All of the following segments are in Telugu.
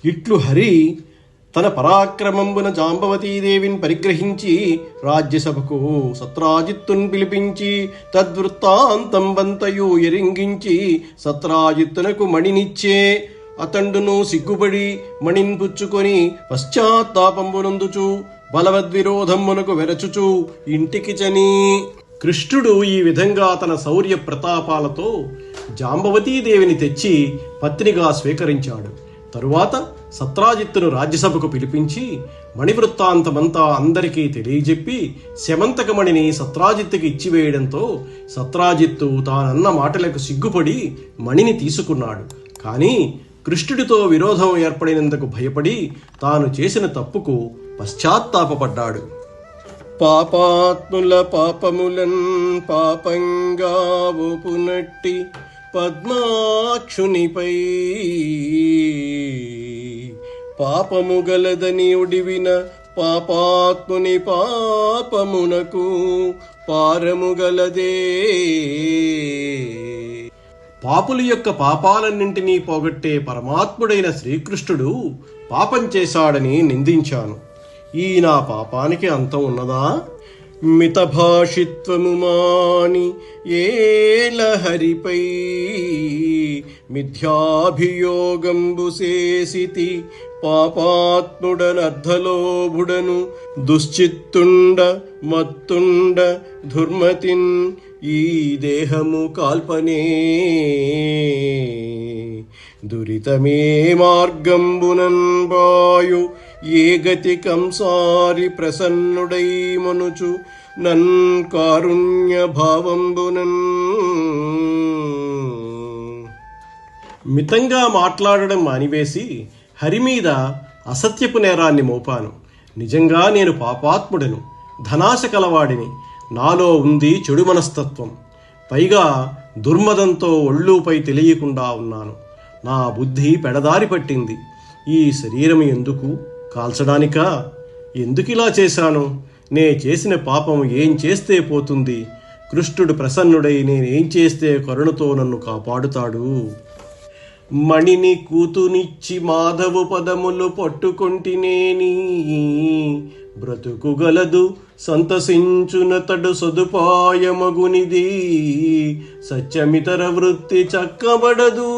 ఇట్లు హరి తన పరాక్రమంబున జాంబవతీదేవిని పరిగ్రహించి రాజ్యసభకు సత్రాజిత్తును పిలిపించి తద్వృత్తాంతం బంతయు ఎరింగించి సత్రాజిత్తునకు మణినిచ్చే. అతండును సిగ్గుపడి మణిని పుచ్చుకొని పశ్చాత్తాపంబునందుచు బలవద్విరోధమునకు వెరచుచు ఇంటికి చని. కృష్ణుడు ఈ విధంగా తన శౌర్య ప్రతాపాలతో జాంబవతీదేవిని తెచ్చి పత్నిగా స్వీకరించాడు. తరువాత సత్రాజిత్తును రాజ్యసభకు పిలిపించి మణివృత్తాంతమంతా అందరికీ తెలియజెప్పి శమంతకమణిని సత్రాజిత్తుకి ఇచ్చివేయడంతో సత్రాజిత్తు తానన్న మాటలకు సిగ్గుపడి మణిని తీసుకున్నాడు. కానీ కృష్ణుడితో విరోధం ఏర్పడినందుకు భయపడి తాను చేసిన తప్పుకు పశ్చాత్తాపపడ్డాడు. పాపాత్ముల పాపములన్ పాపంగా ఒపునట్టి పద్మాక్షునిపై పాపము గలదని ఉడివిన పాపాత్ముని పాపమునకు పారము గలదే. పాపుల యొక్క పాపాలన్నింటినీ పోగొట్టే పరమాత్ముడైన శ్రీకృష్ణుడు పాపం చేశాడని నిందించాను. ఈ నా పాపానికి అంతం ఉన్నదా? మితభాషిత్వము మాని ఏలహరిపై మిథ్యాభియోగంబు చేసితి పాపాత్ముడనర్ధలోభుడను దుశ్చిత్తుండ మత్తుండ దుర్మతిన్ ఈ దేహము కాల్పనే. దురితమే మార్గంబునన్ బాయు ఏ గతి కంసారి ప్రసన్నుడై మనుచు నన్ కారుణ్య భావంబునన్. మితంగా మాట్లాడడం మానివేసి హరి మీద అసత్యపు నేరాన్ని మోపాను. నిజంగా నేను పాపాత్ముడను, ధనాశ కలవాడిని. నాలో ఉంది చెడు మనస్తత్వం. పైగా దుర్మదంతో ఒళ్ళుపై తెలియకుండా ఉన్నాను. నా బుద్ధి పెడదారి పట్టింది. ఈ శరీరం ఎందుకు? కాల్చడానికా? ఎందుకిలా చేశాను? నే చేసిన పాపం ఏం చేస్తే పోతుంది? కృష్ణుడు ప్రసన్నుడై నేనేం చేస్తే కరుణతో నన్ను కాపాడుతాడు? మణిని కూతునిచ్చి మాధవు పదములు పట్టుకొంటినేని బ్రతుకుగలదు సంతసించునతడు సదుపాయమగునిది సత్యమితర వృత్తి చక్కబడదు.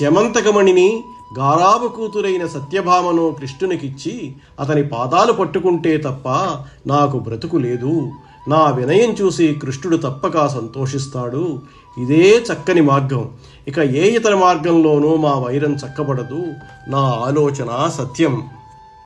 శమంతకమణిని గారాబు కూతురైన సత్యభామను కృష్ణునికిచ్చి అతని పాదాలు పట్టుకుంటే తప్ప నాకు బ్రతుకు లేదు. నా వినయం చూసి కృష్ణుడు తప్పక సంతోషిస్తాడు. ఇదే చక్కని మార్గం. ఇక ఏ ఇతర మార్గంలోనూ మా వైరం చక్కబడదు. నా ఆలోచన సత్యం.